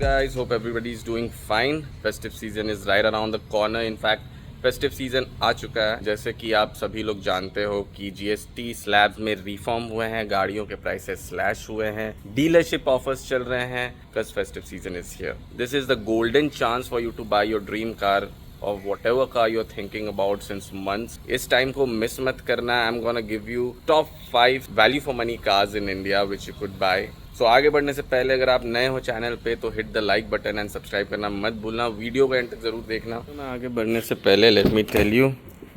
guys, hope everybody is doing fine. Festive season is right around the corner. In fact, festive season आ चुका है। जैसे कि आप सभी लोग जानते हो कि जीएसटी स्लैब्स में रिफॉर्म हुए हैं, गाड़ियों के प्राइसेस स्लैश हुए हैं, डीलरशिप ऑफर्स चल रहे हैं because festive season is here. This is the golden chance for you to buy your dream car or whatever car you're thinking about since months. इस टाइम को मिस मत करना। I'm gonna give you top 5 value for money cars in India which you could buy. So आगे बढ़ने से पहले अगर आप नए हो चैनल पे तो hit the like button and subscribe करना मत भूलना। वीडियो को एंड तक ज़रूर देखना। तो मैं आगे बढ़ने से पहले let me tell you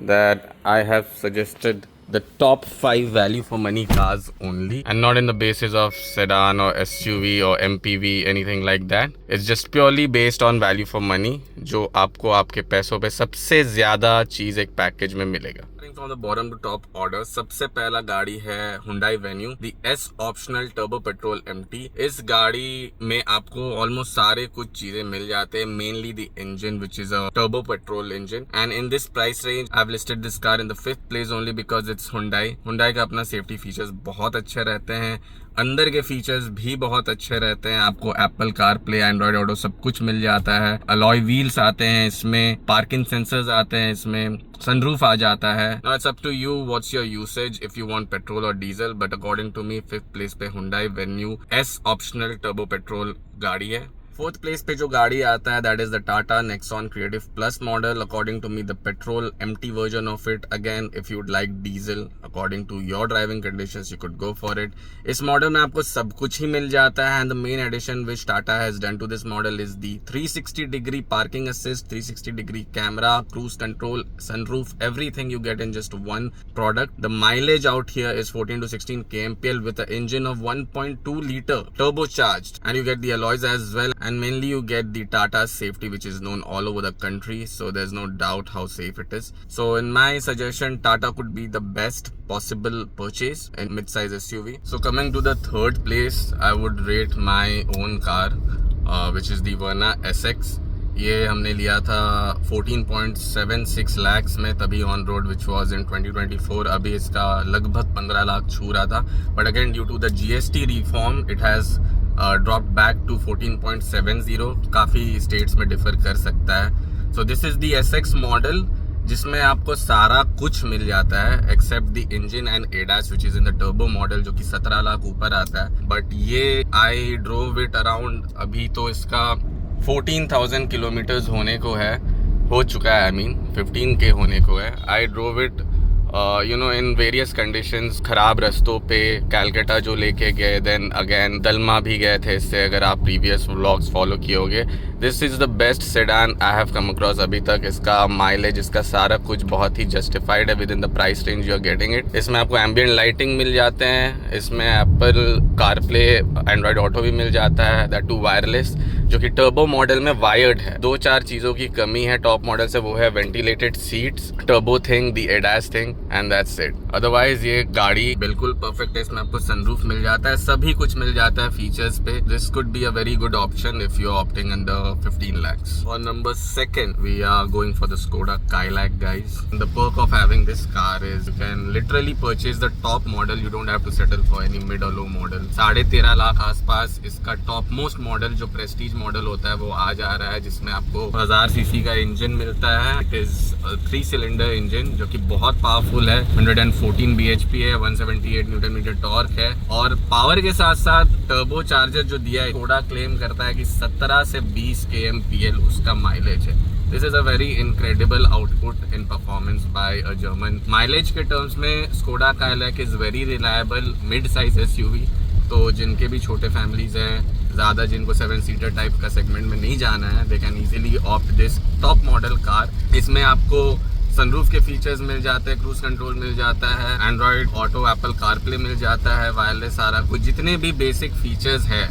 that I have suggested the top 5 value for money cars only and not in the basis of sedan or SUV or MPV anything like that. It's just purely based on value for money जो आपको आपके पैसों पे सबसे ज़्यादा चीज़ एक package में मिलेगा। From the bottom to top order, सबसे पहला गाड़ी है Hyundai Venue, the S optional turbo petrol MT। इस गाड़ी में आपको ऑलमोस्ट सारे कुछ चीजें मिल जाते हैं, mainly the engine which is a turbo petrol engine and in this price range I've listed this car in the 5th place only because it's Hyundai। Hyundai का अपना सेफ्टी फीचर्स बहुत अच्छे रहते हैं, अंदर के फीचर्स भी बहुत अच्छे रहते हैं। आपको Apple car play, Android auto सब कुछ मिल जाता है। अलॉय व्हील्स आते हैं इसमें, पार्किंग सेंसर्स आते हैं इसमें, सनरूफ आ जाता है। Now it's up to you what's your usage if you want petrol or diesel, but according to me 5th place पे Hyundai Venue S optional turbo petrol गाड़ी है। 4th place पे जो गाड़ी आता है that is the Tata Nexon Creative Plus model, according to me the petrol empty version of it। Again if you'd like diesel according to your driving conditions you could go for it। इस model में आपको सब कुछ ही मिल जाता है and the main addition which Tata has done to this model is the 360 degree parking assist, 360 degree camera, cruise control, sunroof, everything you get in just one product। The mileage out here is 14 to 16 kmpl with an engine of 1.2 liter turbocharged and you get the alloys as well and mainly you get the Tata safety which is known all over the country, so there's no doubt how safe it is। So in my suggestion Tata could be the best possible purchase in mid-size SUV। So coming to the 3rd place I would rate my own car which is the Verna SX। ये हमने लिया था 14.76 lakhs में तभी on road which was in 2024। अभी इसका लगभग 15 लाख छू रहा था, but again due to the GST reform it has drop back to 14.70। काफ़ी स्टेट्स में डिफर कर सकता है। So this is the SX model जिसमें आपको सारा कुछ मिल जाता है except the engine and ADAS which is in the turbo model जो कि 17 लाख ऊपर आता है। बट ये आई ड्रोव इट अराउंड, अभी तो इसका 14,000 किलोमीटर्स होने को है, हो चुका है, आई मीन 15K होने को है। I drove it you know in various conditions, ख़राब रास्तों पे, कैलकाटा जो लेके गए, देन अगेन दलमा भी गए थे इससे, अगर आप प्रीवियस व्लॉग्स फॉलो किए होगे। This is the best sedan I have come across अभी तक। इसका माइलेज, इसका सारा कुछ बहुत ही जस्टिफाइड है within the price range you are getting it. इसमें आपको एम्बियंट लाइटिंग मिल जाते हैं, इसमें एप्पल कारप्ले, एंड्रॉइड ऑटो भी मिल जाता है, दैट टू वायरलेस, जो कि टर्बो मॉडल में वायर्ड है। 4 चीज़ों की कमी है टॉप मॉडल से, वो है ventilated seats, turbo thing, the ADAS thing and that's it. Otherwise ये गाड़ी बिल्कुल परफेक्ट है। इसमें आपको सनरूफ मिल जाता है, सभी कुछ मिल जाता है फीचर्स पे। This could be a very good option if you are opting under 15 lakhs। On number 2 we are going for the Skoda Kayak guys। The perk of having this car is you can literally purchase the top model, you don't have to settle for any mid or low model। 13.5 lakh आसपास इसका top most model जो Prestige model होता है वो आ जा रहा है, जिसमें आपको 1000 सीसी का इंजन मिलता है। इट इज 3 सिलेंडर इंजन जो कि बहुत पावरफुल है, 114 bhp है, 178 न्यूटन मीटर टॉर्क है और पावर के साथ साथ टर्बो चार्जर जो दिया है, स्कोडा क्लेम करता है कि 17 से 20 kmpl उसका माइलेज है। This is a very incredible output in performance by a German. Mileage के टर्म्स में Skoda Kylaq is very reliable mid size SUV। तो जिनके भी छोटे फैमिलीज हैं, ज़्यादा जिनको 7 सीटर टाइप का सेगमेंट में नहीं जाना है, they can easily opt this top model car. इसमें आपको सनरूफ के फीचर्स मिल जाते हैं, क्रूज कंट्रोल मिल जाता है, एंड्रॉइड ऑटो, एप्पल कारप्ले मिल जाता है, वायरलेस, सारा कुछ जितने भी बेसिक फीचर्स है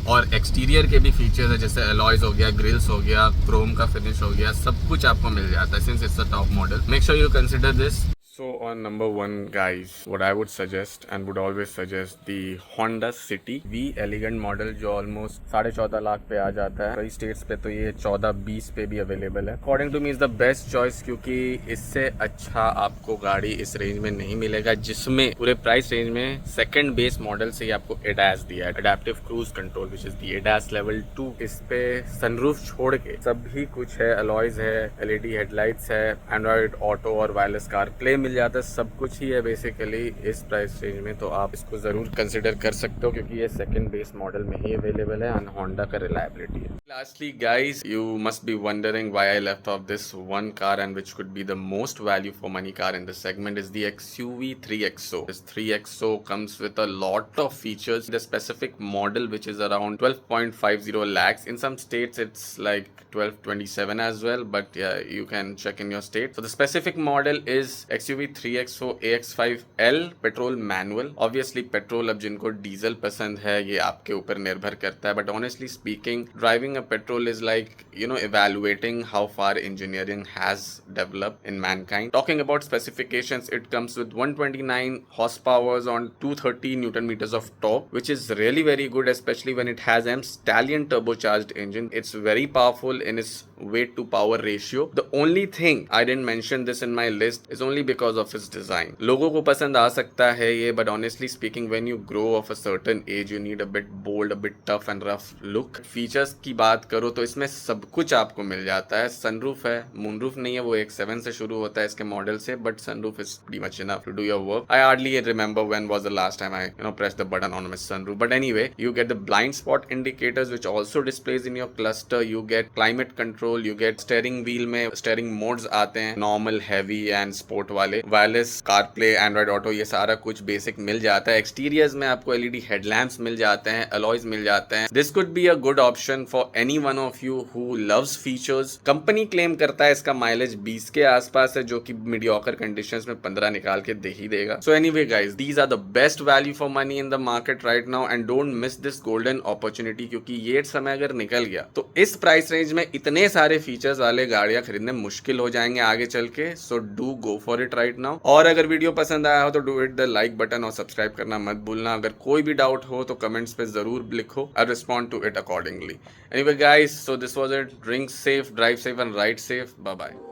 और एक्सटीरियर के भी फीचर्स है जैसे अलॉयज हो गया, ग्रिल्स हो गया, क्रोम का फिनिश हो गया, सब कुछ आपको मिल जाता है since it's a top model. Make sure you consider this. So on number 1 guys, what I would suggest and would always suggest the Honda City V Elegant model जो ऑलमोस्ट 14.5 लाख पे आ जाता है। कई स्टेट्स पे तो ये 14-20 पे भी अवेलेबल है। According to me is the best choice, क्योंकि इससे अच्छा आपको गाड़ी इस रेंज में नहीं मिलेगा, जिसमें पूरे प्राइस रेंज में सेकंड बेस मॉडल से ही आपको ADAS दिया है, adaptive cruise control which is the ADAS level 2। इस पे सनरूफ छोड़ के सभी कुछ है, अलॉयज है, LED हेडलाइट्स है, एंड्रॉइड ऑटो और वायरलेस कार प्ले मिल जाता है, सब कुछ ही है बेसिकली इस प्राइस रेंज में। तो आप इसको जरूर कंसिडर कर सकते हो, क्योंकि ये सेकंड बेस मॉडल में ही अवेलेबल है और होंडा का रिलायबिलिटी है। Lastly guys, you must be wondering why I left off this one car and which could be the most value for money car in this segment is the XUV 3XO. This 3XO comes with a lot of features. The specific model which is around 12.50 lakhs. In some states it's like 12.27 as well, but yeah, you can check in your state. So the specific model is XUV 3XO AX5L petrol manual. Obviously petrol, अब जिनको diesel पसंद है ये आपके ऊपर निर्भर करता है, but honestly speaking driving a petrol is like, you know, evaluating how far engineering has developed in mankind. Talking about specifications, it comes with 129 horsepower on 230 newton meters of torque, which is really very good, especially when it has a Stallion turbocharged engine. It's very powerful in its weight to power ratio. The only thing I didn't mention this in my list is only because of its design. लोगों को पसंद आ सकता है ये, but honestly speaking when you grow of a certain age you need a bit bold, a bit tough and rough look. Features की बात करो तो इसमें सब कुछ आपको मिल जाता है। सनरूफ है, मूनरूफ नहीं है, वो एक 7 से शुरू होता है इसके मॉडल से, but sunroof is pretty much enough to do your work. I hardly remember when was the last time I pressed the button on my sunroof, but anyway, you get the blind spot indicators which also displays in your cluster. You get climate control, you get steering wheel में steering modes आते हैं, normal, heavy and sport वाले, wireless CarPlay, Android Auto, ये सारा कुछ basic मिल जाता है। Exteriors में आपको LED headlamps मिल जाते हैं, alloys मिल जाते हैं। This could be a good option for any one of you who loves features. Company claim करता है इसका माइलेज 20 के आसपास है, जो कि मीडियोकर कंडीशंस में 15 निकाल के दे ही देगा। So anyway guys, these are the best value for money in the market right now and don't miss this golden opportunity, क्योंकि ये समय अगर निकल गया तो इस प्राइस रेंज में इतने सारे फीचर्स वाले गाड़ियां खरीदने मुश्किल हो जाएंगे आगे चल के। So do go for it right now. और अगर वीडियो पसंद आया हो तो do hit the like button और सब्सक्राइब करना मत भूलना। अगर कोई भी डाउट हो तो कमेंट्स पे जरूर लिखो, I'll respond to it accordingly. Anyway guys, so this was it. Drink safe, drive safe and ride safe. Bye bye.